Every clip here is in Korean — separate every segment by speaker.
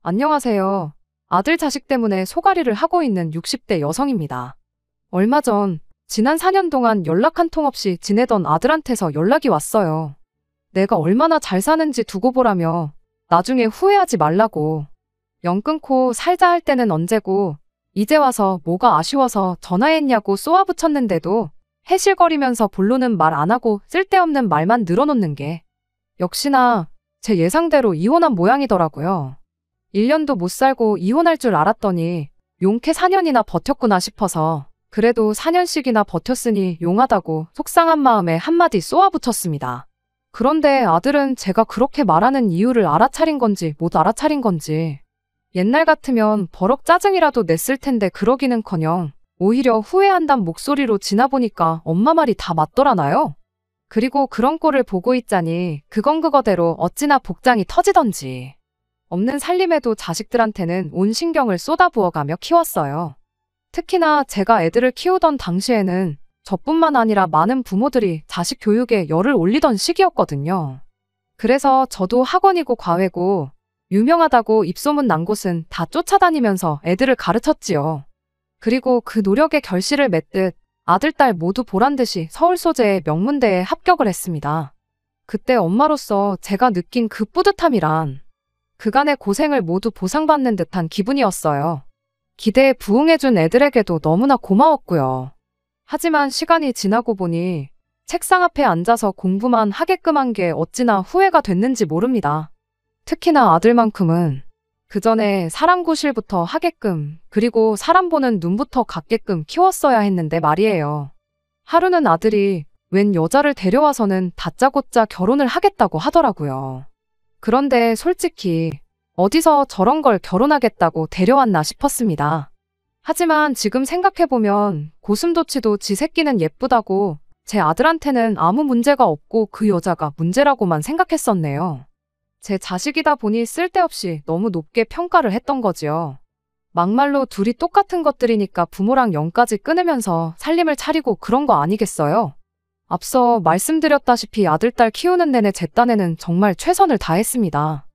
Speaker 1: 안녕하세요. 아들 자식 때문에 소가리를 하고 있는 60대 여성입니다. 얼마 전, 지난 4년 동안 연락 한 통 없이 지내던 아들한테서 연락이 왔어요. 내가 얼마나 잘 사는지 두고 보라며 나중에 후회하지 말라고. 연 끊고 살자 할 때는 언제고 이제 와서 뭐가 아쉬워서 전화했냐고 쏘아붙였는데도 해실거리면서 본론은 말 안 하고 쓸데없는 말만 늘어놓는 게 역시나 제 예상대로 이혼한 모양이더라고요. 1년도 못 살고 이혼할 줄 알았더니 용케 4년이나 버텼구나 싶어서 그래도 4년씩이나 버텼으니 용하다고 속상한 마음에 한마디 쏘아붙였습니다. 그런데 아들은 제가 그렇게 말하는 이유를 알아차린 건지 못 알아차린 건지 옛날 같으면 버럭 짜증이라도 냈을 텐데 그러기는커녕 오히려 후회한단 목소리로 지나보니까 엄마 말이 다 맞더라나요? 그리고 그런 꼴을 보고 있자니 그건 그거대로 어찌나 복장이 터지던지. 없는 살림에도 자식들한테는 온 신경을 쏟아부어가며 키웠어요. 특히나 제가 애들을 키우던 당시에는 저뿐만 아니라 많은 부모들이 자식 교육에 열을 올리던 시기였거든요. 그래서 저도 학원이고 과외고 유명하다고 입소문 난 곳은 다 쫓아다니면서 애들을 가르쳤지요. 그리고 그 노력의 결실을 맺듯 아들, 딸 모두 보란듯이 서울 소재의 명문대에 합격을 했습니다. 그때 엄마로서 제가 느낀 그 뿌듯함이란 그간의 고생을 모두 보상받는 듯한 기분이었어요. 기대에 부응해준 애들에게도 너무나 고마웠고요. 하지만 시간이 지나고 보니 책상 앞에 앉아서 공부만 하게끔 한 게 어찌나 후회가 됐는지 모릅니다. 특히나 아들만큼은 그 전에 사람 구실부터 하게끔 그리고 사람 보는 눈부터 갖게끔 키웠어야 했는데 말이에요. 하루는 아들이 웬 여자를 데려와서는 다짜고짜 결혼을 하겠다고 하더라고요. 그런데 솔직히 어디서 저런 걸 결혼하겠다고 데려왔나 싶었습니다. 하지만 지금 생각해보면 고슴도치도 지 새끼는 예쁘다고 제 아들한테는 아무 문제가 없고 그 여자가 문제라고만 생각했었네요. 제 자식이다 보니 쓸데없이 너무 높게 평가를 했던 거지요. 막말로 둘이 똑같은 것들이니까 부모랑 연까지 끊으면서 살림을 차리고 그런 거 아니겠어요? 앞서 말씀드렸다시피 아들, 딸 키우는 내내 제 딴에는 정말 최선을 다했습니다.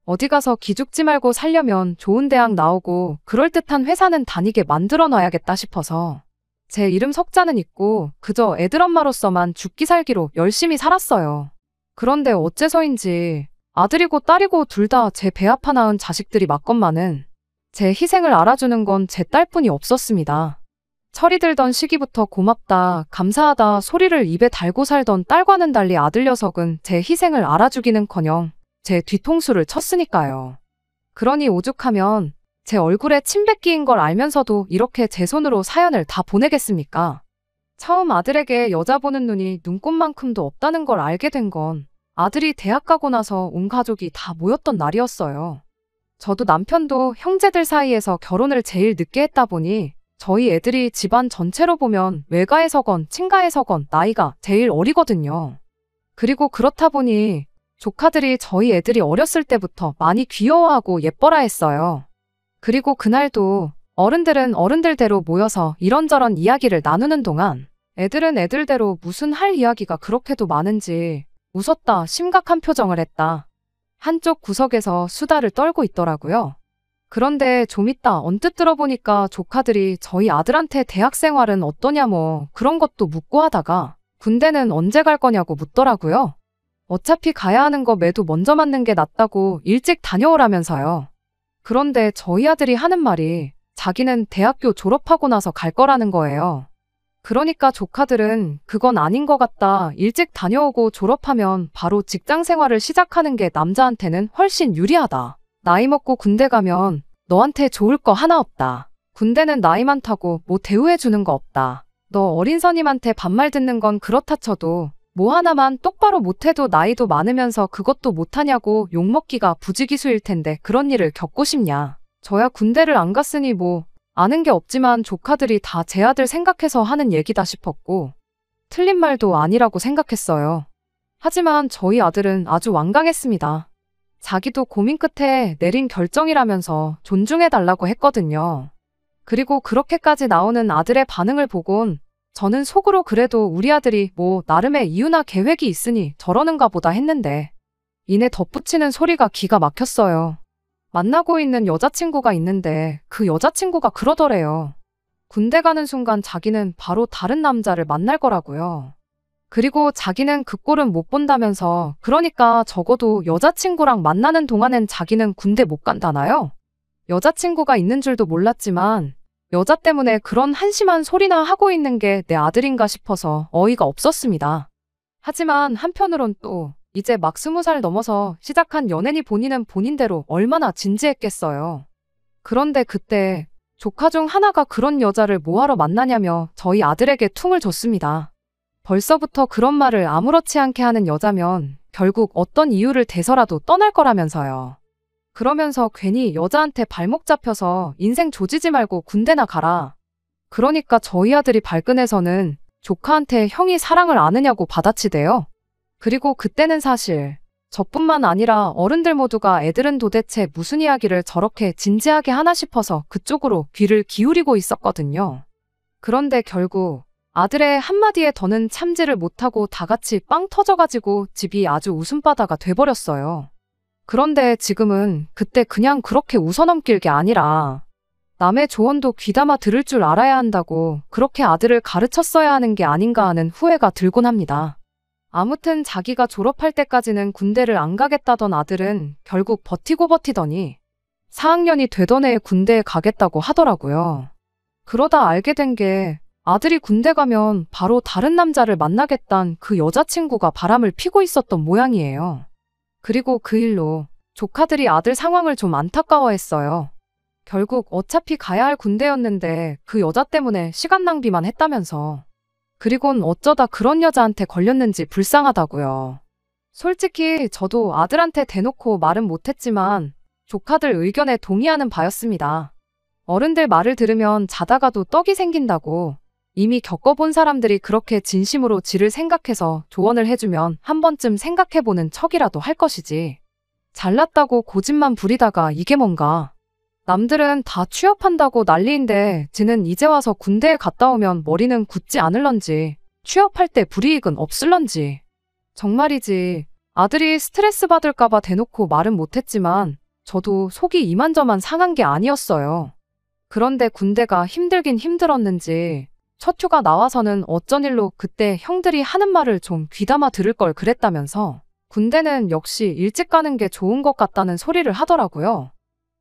Speaker 1: 어디 가서 기죽지 말고 살려면 좋은 대학 나오고 그럴듯한 회사는 다니게 만들어 놔야겠다 싶어서 제 이름 석자는 있고 그저 애들 엄마로서만 죽기 살기로 열심히 살았어요. 그런데 어째서인지 아들이고 딸이고 둘 다 제 배 아파 낳은 자식들이 맞건만은 제 희생을 알아주는 건 제 딸뿐이 없었습니다. 철이 들던 시기부터 고맙다, 감사하다 소리를 입에 달고 살던 딸과는 달리 아들 녀석은 제 희생을 알아주기는커녕 제 뒤통수를 쳤으니까요. 그러니 오죽하면 제 얼굴에 침 뱉기인 걸 알면서도 이렇게 제 손으로 사연을 다 보내겠습니까? 처음 아들에게 여자 보는 눈이 눈꽃만큼도 없다는 걸 알게 된 건 아들이 대학 가고 나서 온 가족이 다 모였던 날이었어요. 저도 남편도 형제들 사이에서 결혼을 제일 늦게 했다 보니 저희 애들이 집안 전체로 보면 외가에서건 친가에서건 나이가 제일 어리거든요. 그리고 그렇다 보니 조카들이 저희 애들이 어렸을 때부터 많이 귀여워하고 예뻐라 했어요. 그리고 그날도 어른들은 어른들대로 모여서 이런저런 이야기를 나누는 동안 애들은 애들대로 무슨 할 이야기가 그렇게도 많은지 웃었다 심각한 표정을 했다. 한쪽 구석에서 수다를 떨고 있더라고요. 그런데 좀 이따 언뜻 들어보니까 조카들이 저희 아들한테 대학 생활은 어떠냐 뭐 그런 것도 묻고 하다가 군대는 언제 갈 거냐고 묻더라고요. 어차피 가야 하는 거 매도 먼저 맞는 게 낫다고 일찍 다녀오라면서요. 그런데 저희 아들이 하는 말이 자기는 대학교 졸업하고 나서 갈 거라는 거예요. 그러니까 조카들은 그건 아닌 것 같다. 일찍 다녀오고 졸업하면 바로 직장 생활을 시작하는 게 남자한테는 훨씬 유리하다. 나이 먹고 군대 가면 너한테 좋을 거 하나 없다. 군대는 나이 많다고 뭐 대우해주는 거 없다. 너 어린 선임한테 반말 듣는 건 그렇다 쳐도 뭐 하나만 똑바로 못해도 나이도 많으면서 그것도 못하냐고 욕먹기가 부지기수일 텐데 그런 일을 겪고 싶냐. 저야 군대를 안 갔으니 뭐 아는 게 없지만 조카들이 다 제 아들 생각해서 하는 얘기다 싶었고 틀린 말도 아니라고 생각했어요. 하지만 저희 아들은 아주 완강했습니다. 자기도 고민 끝에 내린 결정이라면서 존중해달라고 했거든요. 그리고 그렇게까지 나오는 아들의 반응을 보곤 저는 속으로 그래도 우리 아들이 뭐 나름의 이유나 계획이 있으니 저러는가 보다 했는데 이내 덧붙이는 소리가 기가 막혔어요. 만나고 있는 여자친구가 있는데 그 여자친구가 그러더래요. 군대 가는 순간 자기는 바로 다른 남자를 만날 거라고요. 그리고 자기는 그 꼴은 못 본다면서 그러니까 적어도 여자친구랑 만나는 동안엔 자기는 군대 못 간다나요? 여자친구가 있는 줄도 몰랐지만 여자 때문에 그런 한심한 소리나 하고 있는 게 내 아들인가 싶어서 어이가 없었습니다. 하지만 한편으론 또 이제 막 20살 넘어서 시작한 연애니 본인은 본인대로 얼마나 진지했겠어요. 그런데 그때 조카 중 하나가 그런 여자를 뭐하러 만나냐며 저희 아들에게 퉁을 줬습니다. 벌써부터 그런 말을 아무렇지 않게 하는 여자면 결국 어떤 이유를 대서라도 떠날 거라면서요. 그러면서 괜히 여자한테 발목 잡혀서 인생 조지지 말고 군대나 가라. 그러니까 저희 아들이 발끈해서는 조카한테 형이 사랑을 아느냐고 받아치대요. 그리고 그때는 사실 저뿐만 아니라 어른들 모두가 애들은 도대체 무슨 이야기를 저렇게 진지하게 하나 싶어서 그쪽으로 귀를 기울이고 있었거든요. 그런데 결국 아들의 한마디에 더는 참지를 못하고 다 같이 빵 터져가지고 집이 아주 웃음바다가 돼버렸어요. 그런데 지금은 그때 그냥 그렇게 웃어넘길 게 아니라 남의 조언도 귀담아 들을 줄 알아야 한다고 그렇게 아들을 가르쳤어야 하는 게 아닌가 하는 후회가 들곤 합니다. 아무튼 자기가 졸업할 때까지는 군대를 안 가겠다던 아들은 결국 버티고 버티더니 4학년이 되던 해에 군대에 가겠다고 하더라고요. 그러다 알게 된 게 아들이 군대 가면 바로 다른 남자를 만나겠단 그 여자친구가 바람을 피고 있었던 모양이에요. 그리고 그 일로 조카들이 아들 상황을 좀 안타까워했어요. 결국 어차피 가야 할 군대였는데 그 여자 때문에 시간 낭비만 했다면서. 그리곤 어쩌다 그런 여자한테 걸렸는지 불쌍하다고요. 솔직히 저도 아들한테 대놓고 말은 못했지만 조카들 의견에 동의하는 바였습니다. 어른들 말을 들으면 자다가도 떡이 생긴다고 이미 겪어본 사람들이 그렇게 진심으로 지를 생각해서 조언을 해주면 한 번쯤 생각해보는 척이라도 할 것이지. 잘났다고 고집만 부리다가 이게 뭔가. 남들은 다 취업한다고 난리인데 지는 이제 와서 군대에 갔다 오면 머리는 굳지 않을런지 취업할 때 불이익은 없을런지. 정말이지 아들이 스트레스 받을까봐 대놓고 말은 못했지만 저도 속이 이만저만 상한 게 아니었어요. 그런데 군대가 힘들긴 힘들었는지 첫 휴가 나와서는 어쩐 일로 그때 형들이 하는 말을 좀 귀담아 들을 걸 그랬다면서 군대는 역시 일찍 가는 게 좋은 것 같다는 소리를 하더라고요.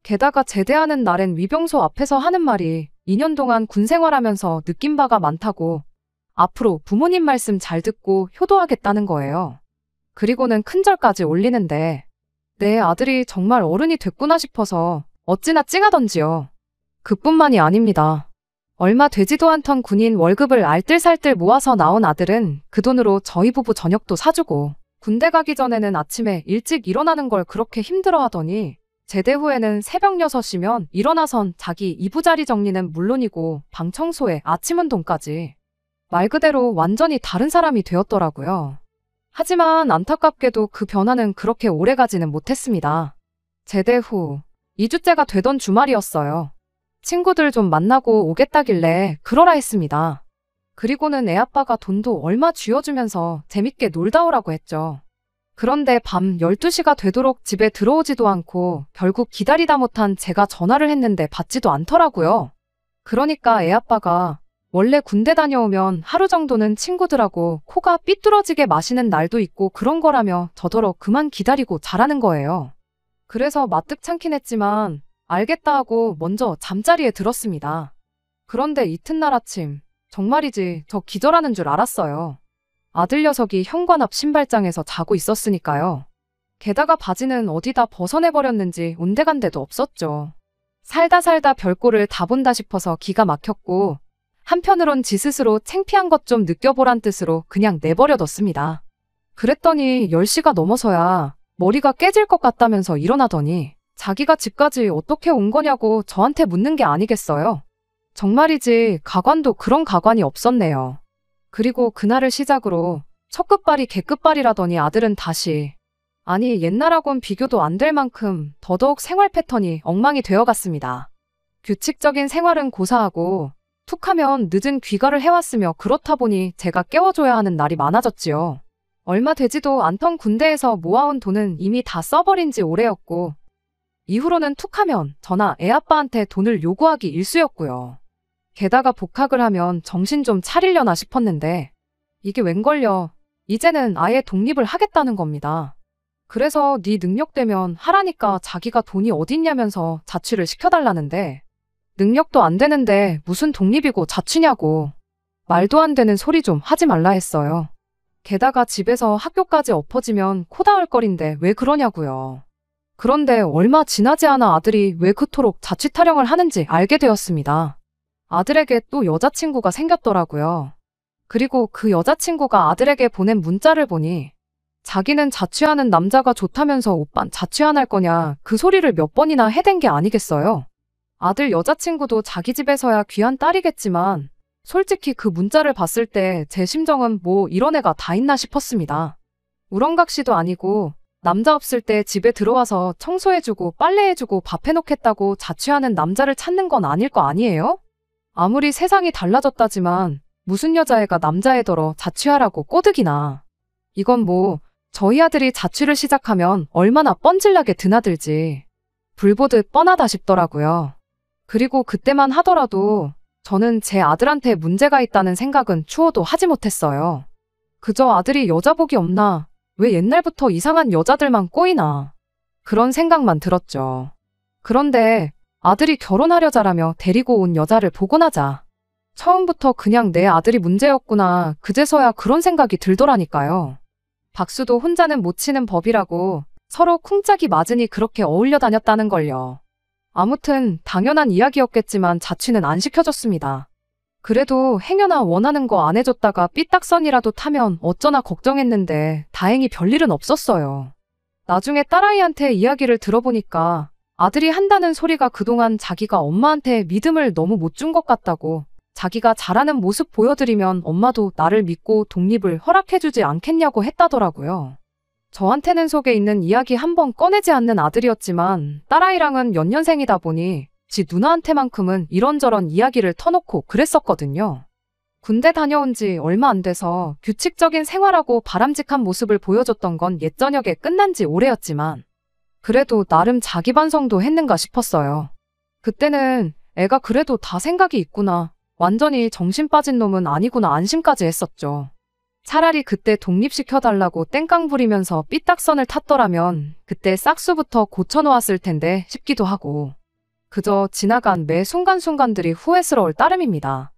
Speaker 1: 게다가 제대하는 날엔 위병소 앞에서 하는 말이 2년 동안 군 생활하면서 느낀 바가 많다고 앞으로 부모님 말씀 잘 듣고 효도하겠다는 거예요. 그리고는 큰절까지 올리는데 내 아들이 정말 어른이 됐구나 싶어서 어찌나 찡하던지요. 그뿐만이 아닙니다. 얼마 되지도 않던 군인 월급을 알뜰살뜰 모아서 나온 아들은 그 돈으로 저희 부부 저녁도 사주고 군대 가기 전에는 아침에 일찍 일어나는 걸 그렇게 힘들어하더니 제대 후에는 새벽 6시면 일어나선 자기 이부자리 정리는 물론이고 방 청소에 아침 운동까지. 말 그대로 완전히 다른 사람이 되었더라고요. 하지만 안타깝게도 그 변화는 그렇게 오래가지는 못했습니다. 제대 후 2주째가 되던 주말이었어요. 친구들 좀 만나고 오겠다길래 그러라 했습니다. 그리고는 애아빠가 돈도 얼마 쥐어주면서 재밌게 놀다 오라고 했죠. 그런데 밤 12시가 되도록 집에 들어오지도 않고 결국 기다리다 못한 제가 전화를 했는데 받지도 않더라고요. 그러니까 애아빠가 원래 군대 다녀오면 하루 정도는 친구들하고 코가 삐뚤어지게 마시는 날도 있고 그런 거라며 저더러 그만 기다리고 자라는 거예요. 그래서 마뜩찮긴 했지만 알겠다 하고 먼저 잠자리에 들었습니다. 그런데 이튿날 아침 정말이지 저 기절하는 줄 알았어요. 아들 녀석이 현관 앞 신발장에서 자고 있었으니까요. 게다가 바지는 어디다 벗어내버렸는지 온데간데도 없었죠. 살다 별꼴을 다 본다 싶어서 기가 막혔고 한편으론 지 스스로 창피한 것 좀 느껴보란 뜻으로 그냥 내버려뒀습니다. 그랬더니 10시가 넘어서야 머리가 깨질 것 같다면서 일어나더니 자기가 집까지 어떻게 온 거냐고 저한테 묻는 게 아니겠어요. 정말이지 가관도 그런 가관이 없었네요. 그리고 그날을 시작으로 첫 끝발이 개끝발이라더니 아들은 다시 아니 옛날하곤 비교도 안 될 만큼 더더욱 생활 패턴이 엉망이 되어갔습니다. 규칙적인 생활은 고사하고 툭하면 늦은 귀가를 해왔으며 그렇다 보니 제가 깨워줘야 하는 날이 많아졌지요. 얼마 되지도 않던 군대에서 모아온 돈은 이미 다 써버린 지 오래였고 이후로는 툭하면 저나 애아빠한테 돈을 요구하기 일쑤였고요. 게다가 복학을 하면 정신 좀 차리려나 싶었는데 이게 웬걸요. 이제는 아예 독립을 하겠다는 겁니다. 그래서 네 능력되면 하라니까 자기가 돈이 어딨냐면서 자취를 시켜달라는데 능력도 안 되는데 무슨 독립이고 자취냐고. 말도 안 되는 소리 좀 하지 말라 했어요. 게다가 집에서 학교까지 엎어지면 코 닿을 거린데 왜 그러냐고요. 그런데 얼마 지나지 않아 아들이 왜 그토록 자취 타령을 하는지 알게 되었습니다. 아들에게 또 여자친구가 생겼더라고요. 그리고 그 여자친구가 아들에게 보낸 문자를 보니 자기는 자취하는 남자가 좋다면서 오빤 자취 안 할 거냐 그 소리를 몇 번이나 해댄 게 아니겠어요. 아들 여자친구도 자기 집에서야 귀한 딸이겠지만 솔직히 그 문자를 봤을 때 제 심정은 뭐 이런 애가 다 있나 싶었습니다. 우렁각시도 아니고 남자 없을 때 집에 들어와서 청소해주고 빨래해주고 밥 해놓겠다고 자취하는 남자를 찾는 건 아닐 거 아니에요? 아무리 세상이 달라졌다지만 무슨 여자애가 남자애더러 자취하라고 꼬드기나. 이건 뭐 저희 아들이 자취를 시작하면 얼마나 뻔질나게 드나들지. 불보듯 뻔하다 싶더라고요. 그리고 그때만 하더라도 저는 제 아들한테 문제가 있다는 생각은 추호도 하지 못했어요. 그저 아들이 여자복이 없나, 왜 옛날부터 이상한 여자들만 꼬이나 그런 생각만 들었죠. 그런데 아들이 결혼하려자라며 데리고 온 여자를 보고 나자 처음부터 그냥 내 아들이 문제였구나 그제서야 그런 생각이 들더라니까요. 박수도 혼자는 못 치는 법이라고 서로 쿵짝이 맞으니 그렇게 어울려 다녔다는 걸요. 아무튼 당연한 이야기였겠지만 자취는 안 시켜줬습니다. 그래도 행여나 원하는 거 안 해줬다가 삐딱선이라도 타면 어쩌나 걱정했는데 다행히 별일은 없었어요. 나중에 딸아이한테 이야기를 들어보니까 아들이 한다는 소리가 그동안 자기가 엄마한테 믿음을 너무 못 준 것 같다고, 자기가 잘하는 모습 보여드리면 엄마도 나를 믿고 독립을 허락해주지 않겠냐고 했다더라고요. 저한테는 속에 있는 이야기 한 번 꺼내지 않는 아들이었지만 딸아이랑은 연년생이다 보니 지 누나한테만큼은 이런저런 이야기를 터놓고 그랬었거든요. 군대 다녀온 지 얼마 안 돼서 규칙적인 생활하고 바람직한 모습을 보여줬던 건 옛저녁에 끝난 지 오래였지만 그래도 나름 자기 반성도 했는가 싶었어요. 그때는 애가 그래도 다 생각이 있구나, 완전히 정신 빠진 놈은 아니구나 안심까지 했었죠. 차라리 그때 독립시켜달라고 땡깡 부리면서 삐딱선을 탔더라면 그때 싹수부터 고쳐놓았을 텐데 싶기도 하고, 그저 지나간 매 순간순간들이 후회스러울 따름입니다.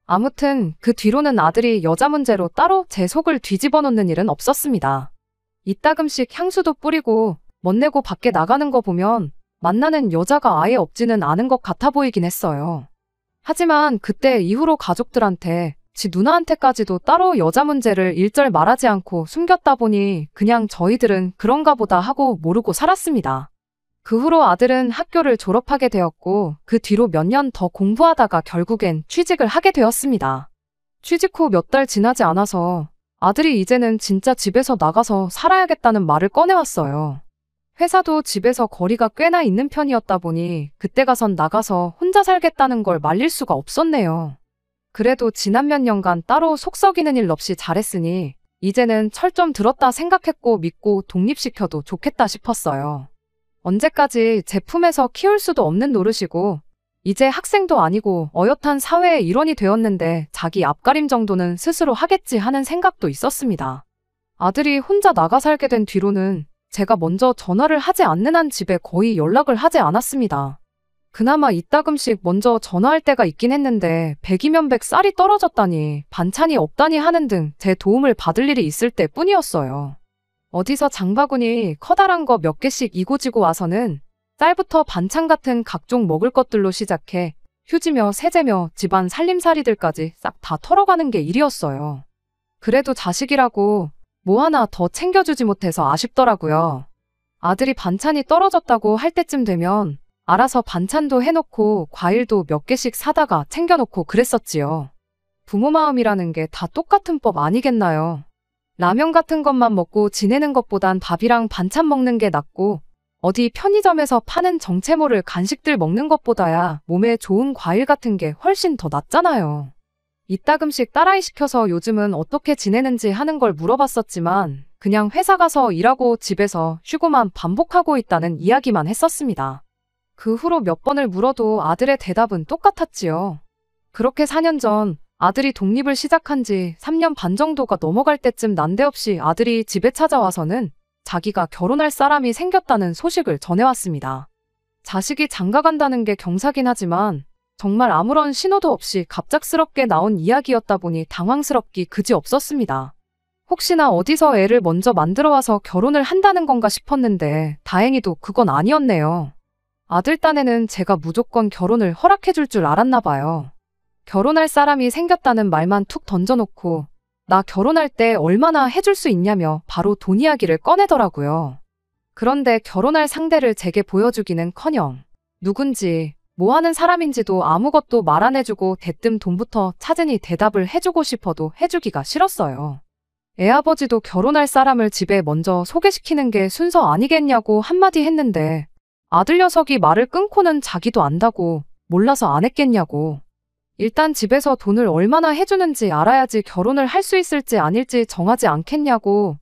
Speaker 1: 아무튼 그 뒤로는 아들이 여자 문제로 따로 제 속을 뒤집어 놓는 일은 없었습니다. 이따금씩 향수도 뿌리고 멋내고 밖에 나가는 거 보면 만나는 여자가 아예 없지는 않은 것 같아 보이긴 했어요. 하지만 그때 이후로 가족들한테, 지 누나한테까지도 따로 여자 문제를 일절 말하지 않고 숨겼다 보니 그냥 저희들은 그런가 보다 하고 모르고 살았습니다. 그 후로 아들은 학교를 졸업하게 되었고 그 뒤로 몇 년 더 공부하다가 결국엔 취직을 하게 되었습니다. 취직 후 몇 달 지나지 않아서 아들이 이제는 진짜 집에서 나가서 살아야겠다는 말을 꺼내왔어요. 회사도 집에서 거리가 꽤나 있는 편이었다 보니 그때 가선 나가서 혼자 살겠다는 걸 말릴 수가 없었네요. 그래도 지난 몇 년간 따로 속 썩이는 일 없이 잘했으니 이제는 철 좀 들었다 생각했고 믿고 독립시켜도 좋겠다 싶었어요. 언제까지 제 품에서 키울 수도 없는 노릇이고 이제 학생도 아니고 어엿한 사회의 일원이 되었는데 자기 앞가림 정도는 스스로 하겠지 하는 생각도 있었습니다. 아들이 혼자 나가 살게 된 뒤로는 제가 먼저 전화를 하지 않는 한 집에 거의 연락을 하지 않았습니다. 그나마 이따금씩 먼저 전화할 때가 있긴 했는데 100이면 100 쌀이 떨어졌다니 반찬이 없다니 하는 등 제 도움을 받을 일이 있을 때 뿐이었어요. 어디서 장바구니 커다란 거 몇 개씩 이고지고 와서는 쌀부터 반찬 같은 각종 먹을 것들로 시작해 휴지며 세제며 집안 살림살이들까지 싹 다 털어가는 게 일이었어요. 그래도 자식이라고 뭐 하나 더 챙겨주지 못해서 아쉽더라고요. 아들이 반찬이 떨어졌다고 할 때쯤 되면 알아서 반찬도 해놓고 과일도 몇 개씩 사다가 챙겨놓고 그랬었지요. 부모 마음이라는 게 다 똑같은 법 아니겠나요? 라면 같은 것만 먹고 지내는 것보단 밥이랑 반찬 먹는 게 낫고 어디 편의점에서 파는 정체모를 간식들 먹는 것보다야 몸에 좋은 과일 같은 게 훨씬 더 낫잖아요. 이따금씩 딸아이 시켜서 요즘은 어떻게 지내는지 하는 걸 물어봤었지만 그냥 회사 가서 일하고 집에서 쉬고만 반복하고 있다는 이야기만 했었습니다. 그 후로 몇 번을 물어도 아들의 대답은 똑같았지요. 그렇게 4년 전 아들이 독립을 시작한 지 3년 반 정도가 넘어갈 때쯤 난데없이 아들이 집에 찾아와서는 자기가 결혼할 사람이 생겼다는 소식을 전해왔습니다. 자식이 장가간다는 게 경사긴 하지만 정말 아무런 신호도 없이 갑작스럽게 나온 이야기였다 보니 당황스럽기 그지없었습니다. 혹시나 어디서 애를 먼저 만들어와서 결혼을 한다는 건가 싶었는데 다행히도 그건 아니었네요. 아들 딴에는 제가 무조건 결혼을 허락해줄 줄 알았나 봐요. 결혼할 사람이 생겼다는 말만 툭 던져놓고 나 결혼할 때 얼마나 해줄 수 있냐며 바로 돈 이야기를 꺼내더라고요. 그런데 결혼할 상대를 제게 보여주기는커녕 누군지 뭐 하는 사람인지도 아무것도 말 안 해주고 대뜸 돈부터 찾으니 대답을 해주고 싶어도 해주기가 싫었어요. 애아버지도 결혼할 사람을 집에 먼저 소개시키는 게 순서 아니겠냐고 한마디 했는데 아들 녀석이 말을 끊고는 자기도 안다고 몰라서 안 했겠냐고. 일단 집에서 돈을 얼마나 해주는지 알아야지 결혼을 할 수 있을지 아닐지 정하지 않겠냐고.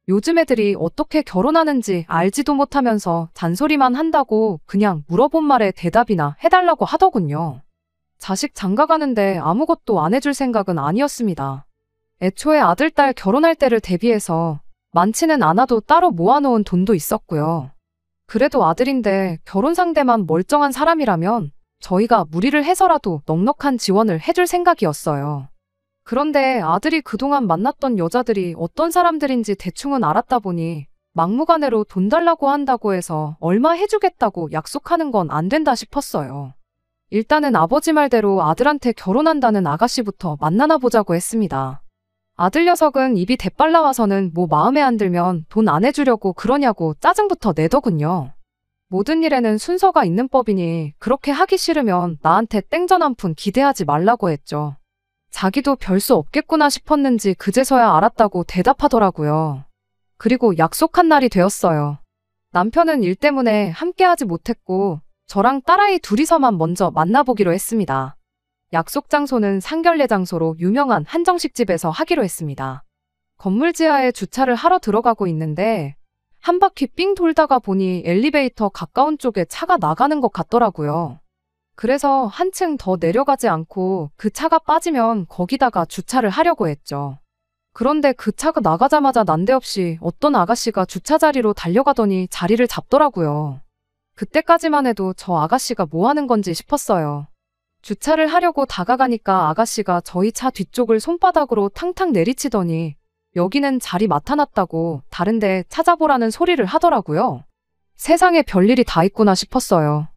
Speaker 1: 요즘 애들이 어떻게 결혼하는지 알지도 못하면서 잔소리만 한다고 그냥 물어본 말에 대답이나 해달라고 하더군요. 자식 장가가는데 아무것도 안 해줄 생각은 아니었습니다. 애초에 아들, 딸 결혼할 때를 대비해서 많지는 않아도 따로 모아놓은 돈도 있었고요. 그래도 아들인데 결혼 상대만 멀쩡한 사람이라면 저희가 무리를 해서라도 넉넉한 지원을 해줄 생각이었어요. 그런데 아들이 그동안 만났던 여자들이 어떤 사람들인지 대충은 알았다 보니 막무가내로 돈 달라고 한다고 해서 얼마 해주겠다고 약속하는 건 안 된다 싶었어요. 일단은 아버지 말대로 아들한테 결혼한다는 아가씨부터 만나나 보자고 했습니다. 아들 녀석은 입이 대빨라와서는 뭐 마음에 안 들면 돈 안 해주려고 그러냐고 짜증부터 내더군요. 모든 일에는 순서가 있는 법이니 그렇게 하기 싫으면 나한테 땡전 한 푼 기대하지 말라고 했죠. 자기도 별 수 없겠구나 싶었는지 그제서야 알았다고 대답하더라고요. 그리고 약속한 날이 되었어요. 남편은 일 때문에 함께하지 못했고 저랑 딸아이 둘이서만 먼저 만나보기로 했습니다. 약속 장소는 상결례 장소로 유명한 한정식집에서 하기로 했습니다. 건물 지하에 주차를 하러 들어가고 있는데 한 바퀴 삥 돌다가 보니 엘리베이터 가까운 쪽에 차가 나가는 것 같더라고요. 그래서 한층 더 내려가지 않고 그 차가 빠지면 거기다가 주차를 하려고 했죠. 그런데 그 차가 나가자마자 난데없이 어떤 아가씨가 주차 자리로 달려가더니 자리를 잡더라고요. 그때까지만 해도 저 아가씨가 뭐 하는 건지 싶었어요. 주차를 하려고 다가가니까 아가씨가 저희 차 뒤쪽을 손바닥으로 탕탕 내리치더니 여기는 자리 맡아놨다고 다른데 찾아보라는 소리를 하더라고요. 세상에 별일이 다 있구나 싶었어요.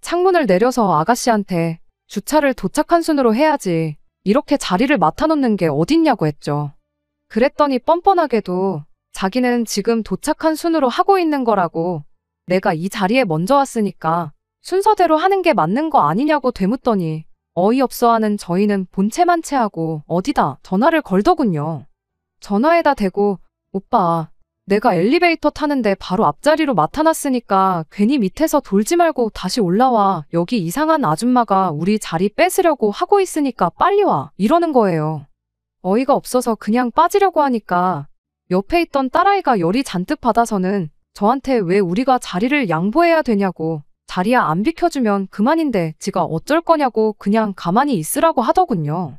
Speaker 1: 창문을 내려서 아가씨한테 주차를 도착한 순으로 해야지 이렇게 자리를 맡아놓는 게 어딨냐고 했죠. 그랬더니 뻔뻔하게도 자기는 지금 도착한 순으로 하고 있는 거라고 내가 이 자리에 먼저 왔으니까 순서대로 하는 게 맞는 거 아니냐고 되묻더니 어이없어하는 저희는 본체만체하고 어디다 전화를 걸더군요. 전화에다 대고 오빠 내가 엘리베이터 타는데 바로 앞자리로 맡아놨으니까 괜히 밑에서 돌지 말고 다시 올라와. 여기 이상한 아줌마가 우리 자리 뺏으려고 하고 있으니까 빨리 와. 이러는 거예요. 어이가 없어서 그냥 빠지려고 하니까 옆에 있던 딸아이가 열이 잔뜩 받아서는 저한테 왜 우리가 자리를 양보해야 되냐고 자리야 안 비켜주면 그만인데 지가 어쩔 거냐고 그냥 가만히 있으라고 하더군요.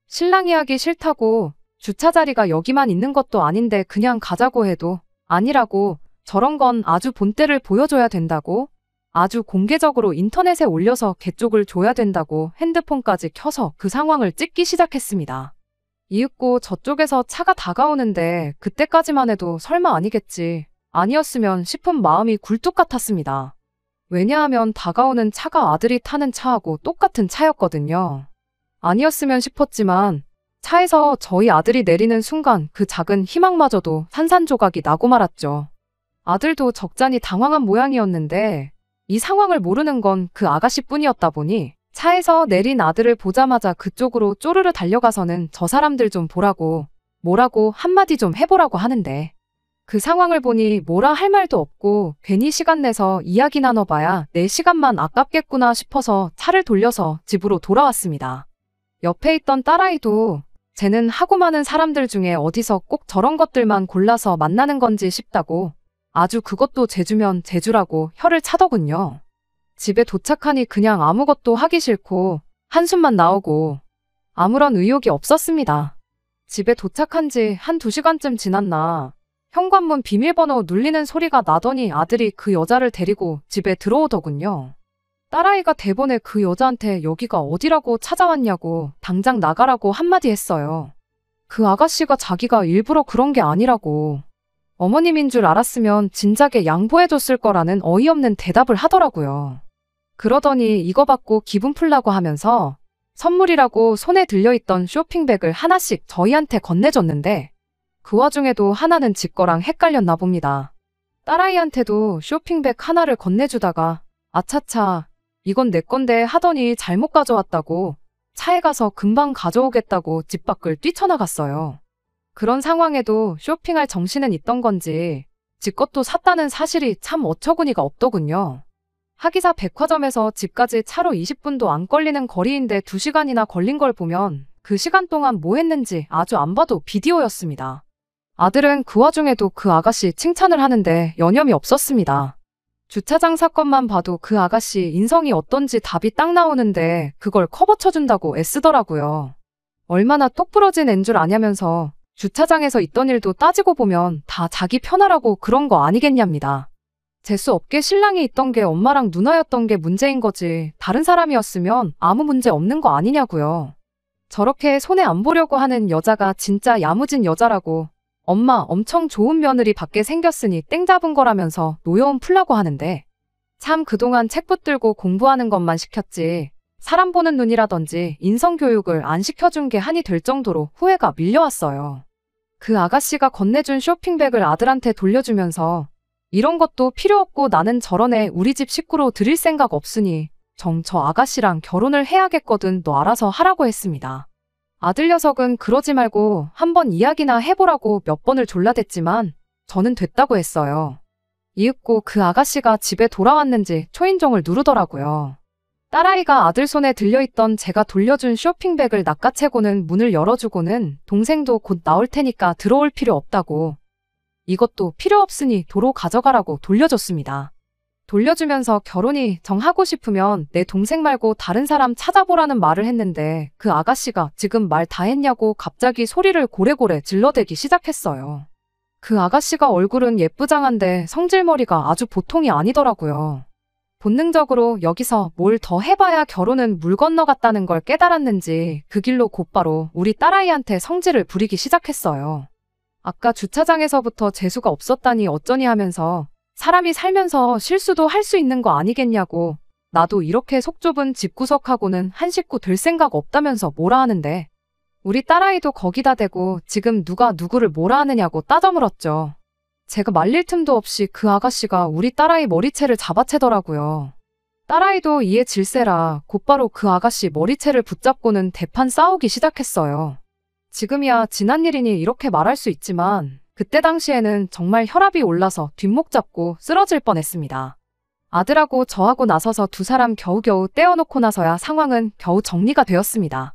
Speaker 1: 신랑이 하기 싫다고 주차 자리가 여기만 있는 것도 아닌데 그냥 가자고 해도 아니라고 저런 건 아주 본때를 보여줘야 된다고 아주 공개적으로 인터넷에 올려서 개쪽을 줘야 된다고 핸드폰까지 켜서 그 상황을 찍기 시작했습니다. 이윽고 저쪽에서 차가 다가오는데 그때까지만 해도 설마 아니겠지 아니었으면 싶은 마음이 굴뚝 같았습니다. 왜냐하면 다가오는 차가 아들이 타는 차하고 똑같은 차였거든요. 아니었으면 싶었지만 차에서 저희 아들이 내리는 순간 그 작은 희망마저도 산산조각이 나고 말았죠. 아들도 적잖이 당황한 모양이었는데 이 상황을 모르는 건 그 아가씨뿐이었다 보니 차에서 내린 아들을 보자마자 그쪽으로 쪼르르 달려가서는 저 사람들 좀 보라고 뭐라고 한마디 좀 해보라고 하는데 그 상황을 보니 뭐라 할 말도 없고 괜히 시간 내서 이야기 나눠봐야 내 시간만 아깝겠구나 싶어서 차를 돌려서 집으로 돌아왔습니다. 옆에 있던 딸아이도 쟤는 하고 많은 사람들 중에 어디서 꼭 저런 것들만 골라서 만나는 건지 싶다고 아주 그것도 제주면 제주라고 혀를 차더군요. 집에 도착하니 그냥 아무것도 하기 싫고 한숨만 나오고 아무런 의욕이 없었습니다. 집에 도착한 지 한 2시간쯤 지났나 현관문 비밀번호 눌리는 소리가 나더니 아들이 그 여자를 데리고 집에 들어오더군요. 딸아이가 대번에 그 여자한테 여기가 어디라고 찾아왔냐고 당장 나가라고 한마디 했어요. 그 아가씨가 자기가 일부러 그런 게 아니라고 어머님인 줄 알았으면 진작에 양보해줬을 거라는 어이없는 대답을 하더라고요. 그러더니 이거 받고 기분 풀라고 하면서 선물이라고 손에 들려있던 쇼핑백을 하나씩 저희한테 건네줬는데 그 와중에도 하나는 지 거랑 헷갈렸나 봅니다. 딸아이한테도 쇼핑백 하나를 건네주다가 아차차 이건 내 건데 하더니 잘못 가져왔다고 차에 가서 금방 가져오겠다고 집 밖을 뛰쳐나갔어요. 그런 상황에도 쇼핑할 정신은 있던 건지 지 것도 샀다는 사실이 참 어처구니가 없더군요. 하기사 백화점에서 집까지 차로 20분도 안 걸리는 거리인데 2시간이나 걸린 걸 보면 그 시간 동안 뭐 했는지 아주 안 봐도 비디오였습니다. 아들은 그 와중에도 그 아가씨 칭찬을 하는데 여념이 없었습니다. 주차장 사건만 봐도 그 아가씨 인성이 어떤지 답이 딱 나오는데 그걸 커버 쳐준다고 애쓰더라고요. 얼마나 똑부러진 앤 줄 아냐면서 주차장에서 있던 일도 따지고 보면 다 자기 편하라고 그런 거 아니겠냐입니다. 재수 없게 신랑이 있던 게 엄마랑 누나였던 게 문제인 거지 다른 사람이었으면 아무 문제 없는 거 아니냐고요. 저렇게 손해 안 보려고 하는 여자가 진짜 야무진 여자라고 엄마 엄청 좋은 며느리 받게 생겼으니 땡 잡은 거라면서 노여움 풀라고 하는데 참 그동안 책 붙들고 공부하는 것만 시켰지 사람 보는 눈이라든지 인성교육을 안 시켜준 게 한이 될 정도로 후회가 밀려왔어요. 그 아가씨가 건네준 쇼핑백을 아들한테 돌려주면서 이런 것도 필요 없고 나는 저런 애 우리 집 식구로 들일 생각 없으니 저 아가씨랑 결혼을 해야겠거든 너 알아서 하라고 했습니다. 아들 녀석은 그러지 말고 한번 이야기나 해보라고 몇 번을 졸라댔지만 저는 됐다고 했어요. 이윽고 그 아가씨가 집에 돌아왔는지 초인종을 누르더라고요. 딸아이가 아들 손에 들려있던 제가 돌려준 쇼핑백을 낚아채고는 문을 열어주고는 동생도 곧 나올 테니까 들어올 필요 없다고 이것도 필요 없으니 도로 가져가라고 돌려줬습니다. 돌려주면서 결혼이 정하고 싶으면 내 동생 말고 다른 사람 찾아보라는 말을 했는데 그 아가씨가 지금 말 다 했냐고 갑자기 소리를 고래고래 질러대기 시작했어요. 그 아가씨가 얼굴은 예쁘장한데 성질머리가 아주 보통이 아니더라고요. 본능적으로 여기서 뭘 더 해봐야 결혼은 물 건너갔다는 걸 깨달았는지 그 길로 곧바로 우리 딸아이한테 성질을 부리기 시작했어요. 아까 주차장에서부터 재수가 없었다니 어쩌니 하면서 사람이 살면서 실수도 할 수 있는 거 아니겠냐고 나도 이렇게 속 좁은 집구석하고는 한 식구 될 생각 없다면서 뭐라 하는데 우리 딸아이도 거기다 대고 지금 누가 누구를 뭐라 하느냐고 따져물었죠. 제가 말릴 틈도 없이 그 아가씨가 우리 딸아이 머리채를 잡아채더라고요. 딸아이도 이에 질세라 곧바로 그 아가씨 머리채를 붙잡고는 대판 싸우기 시작했어요. 지금이야 지난 일이니 이렇게 말할 수 있지만 그때 당시에는 정말 혈압이 올라서 뒷목 잡고 쓰러질 뻔했습니다. 아들하고 저하고 나서서 두 사람 겨우겨우 떼어놓고 나서야 상황은 겨우 정리가 되었습니다.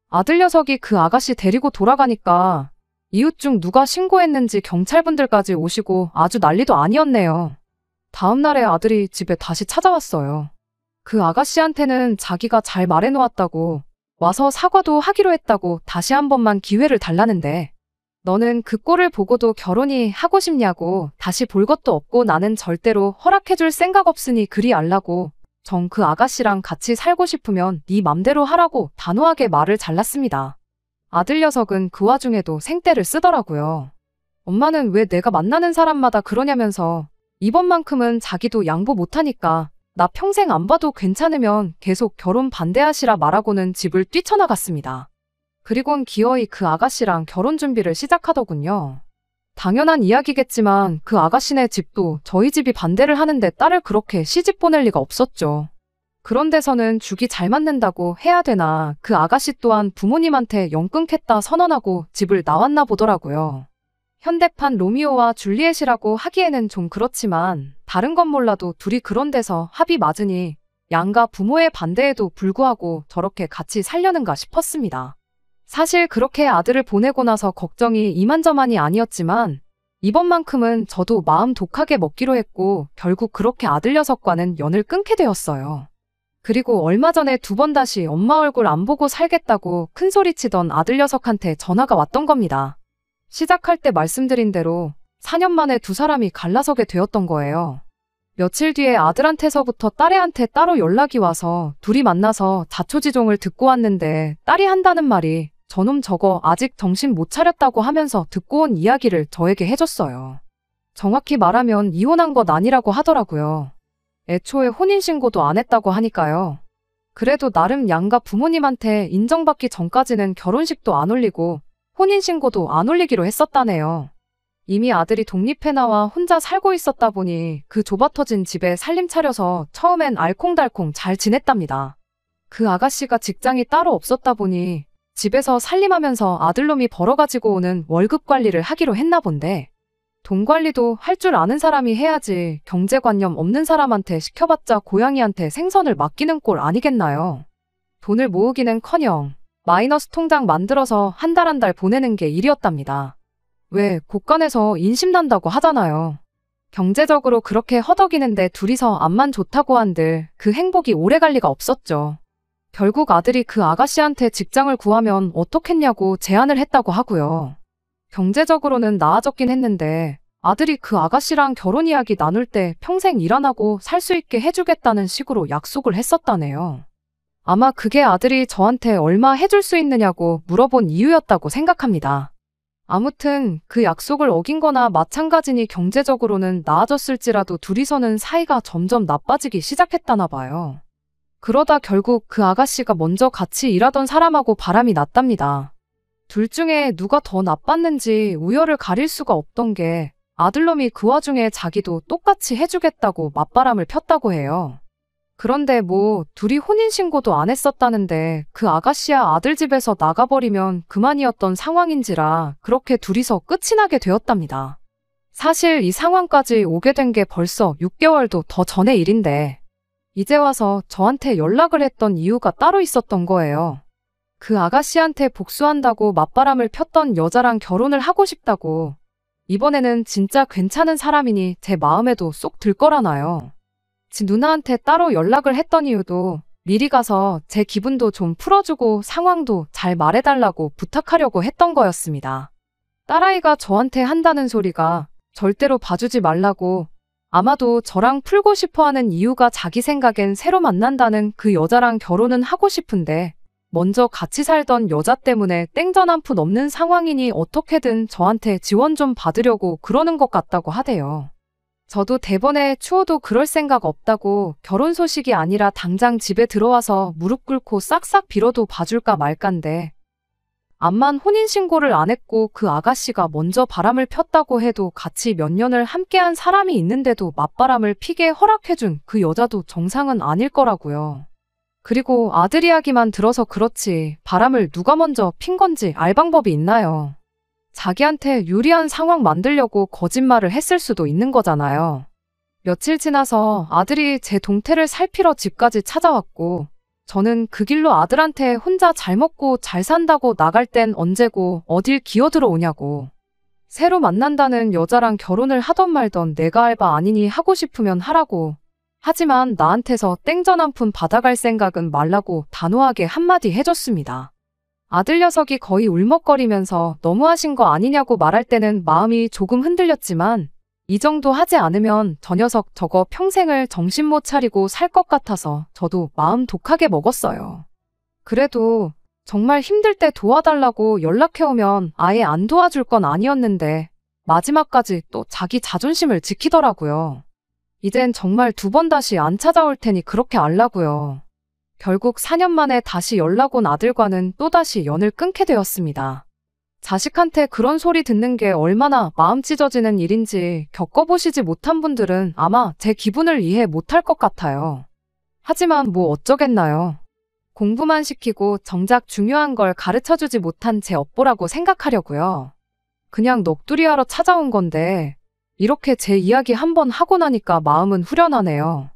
Speaker 1: 아들 녀석이 그 아가씨 데리고 돌아가니까 이웃 중 누가 신고했는지 경찰분들까지 오시고 아주 난리도 아니었네요. 다음 날에 아들이 집에 다시 찾아왔어요. 그 아가씨한테는 자기가 잘 말해놓았다고 와서 사과도 하기로 했다고 다시 한 번만 기회를 달라는데 너는 그 꼴을 보고도 결혼이 하고 싶냐고 다시 볼 것도 없고 나는 절대로 허락해줄 생각 없으니 그리 알라고 정 그 아가씨랑 같이 살고 싶으면 네 맘대로 하라고 단호하게 말을 잘랐습니다. 아들 녀석은 그 와중에도 생떼를 쓰더라고요. 엄마는 왜 내가 만나는 사람마다 그러냐면서 이번만큼은 자기도 양보 못하니까 나 평생 안 봐도 괜찮으면 계속 결혼 반대하시라 말하고는 집을 뛰쳐나갔습니다. 그리곤 기어이 그 아가씨랑 결혼 준비를 시작하더군요. 당연한 이야기겠지만 그 아가씨네 집도 저희 집이 반대를 하는데 딸을 그렇게 시집 보낼 리가 없었죠. 그런데서는 죽이 잘 맞는다고 해야 되나 그 아가씨 또한 부모님한테 영 끊겠다 선언하고 집을 나왔나 보더라고요. 현대판 로미오와 줄리엣이라고 하기에는 좀 그렇지만 다른 건 몰라도 둘이 그런 데서 합이 맞으니 양가 부모의 반대에도 불구하고 저렇게 같이 살려는가 싶었습니다. 사실 그렇게 아들을 보내고 나서 걱정이 이만저만이 아니었지만 이번만큼은 저도 마음 독하게 먹기로 했고 결국 그렇게 아들 녀석과는 연을 끊게 되었어요. 그리고 얼마 전에 2번 다시 엄마 얼굴 안 보고 살겠다고 큰소리치던 아들 녀석한테 전화가 왔던 겁니다. 시작할 때 말씀드린 대로 4년 만에 두 사람이 갈라서게 되었던 거예요. 며칠 뒤에 아들한테서부터 딸애한테 따로 연락이 와서 둘이 만나서 자초지종을 듣고 왔는데 딸이 한다는 말이 저놈 저거 아직 정신 못 차렸다고 하면서 듣고 온 이야기를 저에게 해줬어요. 정확히 말하면 이혼한 것 아니라고 하더라고요. 애초에 혼인신고도 안 했다고 하니까요. 그래도 나름 양가 부모님한테 인정받기 전까지는 결혼식도 안 올리고 혼인신고도 안 올리기로 했었다네요. 이미 아들이 독립해 나와 혼자 살고 있었다 보니 그 좁아터진 집에 살림 차려서 처음엔 알콩달콩 잘 지냈답니다. 그 아가씨가 직장이 따로 없었다 보니 집에서 살림하면서 아들놈이 벌어가지고 오는 월급 관리를 하기로 했나 본데 돈 관리도 할 줄 아는 사람이 해야지 경제관념 없는 사람한테 시켜봤자 고양이한테 생선을 맡기는 꼴 아니겠나요? 돈을 모으기는커녕 마이너스 통장 만들어서 한 달 보내는 게 일이었답니다. 왜 곳간에서 인심난다고 하잖아요. 경제적으로 그렇게 허덕이는데 둘이서 앞만 좋다고 한들 그 행복이 오래갈 리가 없었죠. 결국 아들이 그 아가씨한테 직장을 구하면 어떻겠냐고 제안을 했다고 하고요. 경제적으로는 나아졌긴 했는데 아들이 그 아가씨랑 결혼 이야기 나눌 때 평생 일 안 하고 살 수 있게 해주겠다는 식으로 약속을 했었다네요. 아마 그게 아들이 저한테 얼마 해줄 수 있느냐고 물어본 이유였다고 생각합니다. 아무튼 그 약속을 어긴 거나 마찬가지니 경제적으로는 나아졌을지라도 둘이서는 사이가 점점 나빠지기 시작했다나 봐요. 그러다 결국 그 아가씨가 먼저 같이 일하던 사람하고 바람이 났답니다. 둘 중에 누가 더 나빴는지 우열을 가릴 수가 없던 게 아들놈이 그 와중에 자기도 똑같이 해주겠다고 맞바람을 폈다고 해요. 그런데 뭐 둘이 혼인신고도 안 했었다는데 그 아가씨야 아들 집에서 나가버리면 그만이었던 상황인지라 그렇게 둘이서 끝이 나게 되었답니다. 사실 이 상황까지 오게 된 게 벌써 6개월도 더 전의 일인데 이제 와서 저한테 연락을 했던 이유가 따로 있었던 거예요. 그 아가씨한테 복수한다고 맞바람을 폈던 여자랑 결혼을 하고 싶다고. 이번에는 진짜 괜찮은 사람이니 제 마음에도 쏙 들 거라나요. 지 누나한테 따로 연락을 했던 이유도 미리 가서 제 기분도 좀 풀어주고 상황도 잘 말해달라고 부탁하려고 했던 거였습니다. 딸아이가 저한테 한다는 소리가 절대로 봐주지 말라고 아마도 저랑 풀고 싶어하는 이유가 자기 생각엔 새로 만난다는 그 여자랑 결혼은 하고 싶은데 먼저 같이 살던 여자 때문에 땡전 한 푼 없는 상황이니 어떻게든 저한테 지원 좀 받으려고 그러는 것 같다고 하대요. 저도 대번에 추워도 그럴 생각 없다고 결혼 소식이 아니라 당장 집에 들어와서 무릎 꿇고 싹싹 빌어도 봐줄까 말까인데 암만 혼인신고를 안 했고 그 아가씨가 먼저 바람을 폈다고 해도 같이 몇 년을 함께한 사람이 있는데도 맞바람을 피게 허락해준 그 여자도 정상은 아닐 거라고요. 그리고 아들 이야기만 들어서 그렇지 바람을 누가 먼저 핀 건지 알 방법이 있나요? 자기한테 유리한 상황 만들려고 거짓말을 했을 수도 있는 거잖아요. 며칠 지나서 아들이 제 동태를 살피러 집까지 찾아왔고 저는 그 길로 아들한테 혼자 잘 먹고 잘 산다고 나갈 땐 언제고 어딜 기어들어 오냐고. 새로 만난다는 여자랑 결혼을 하던 말던 내가 알바 아니니 하고 싶으면 하라고. 하지만 나한테서 땡전 한 푼 받아갈 생각은 말라고 단호하게 한마디 해줬습니다. 아들 녀석이 거의 울먹거리면서 너무하신 거 아니냐고 말할 때는 마음이 조금 흔들렸지만 이 정도 하지 않으면 저 녀석 저거 평생을 정신 못 차리고 살 것 같아서 저도 마음 독하게 먹었어요. 그래도 정말 힘들 때 도와달라고 연락해오면 아예 안 도와줄 건 아니었는데 마지막까지 또 자기 자존심을 지키더라고요. 이젠 정말 2번 다시 안 찾아올 테니 그렇게 알라고요. 결국 4년 만에 다시 연락 온 아들과는 또다시 연을 끊게 되었습니다. 자식한테 그런 소리 듣는 게 얼마나 마음 찢어지는 일인지 겪어보시지 못한 분들은 아마 제 기분을 이해 못할 것 같아요. 하지만 뭐 어쩌겠나요. 공부만 시키고 정작 중요한 걸 가르쳐주지 못한 제 업보라고 생각하려고요. 그냥 넋두리하러 찾아온 건데 이렇게 제 이야기 한번 하고 나니까 마음은 후련하네요.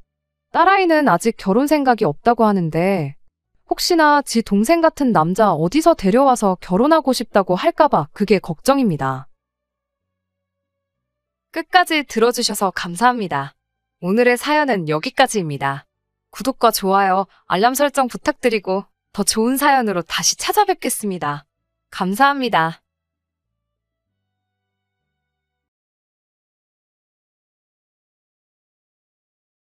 Speaker 1: 딸아이는 아직 결혼 생각이 없다고 하는데 혹시나 지 동생 같은 남자 어디서 데려와서 결혼하고 싶다고 할까봐 그게 걱정입니다. 끝까지 들어주셔서 감사합니다. 오늘의 사연은 여기까지입니다. 구독과 좋아요, 알람 설정 부탁드리고 더 좋은 사연으로 다시 찾아뵙겠습니다. 감사합니다.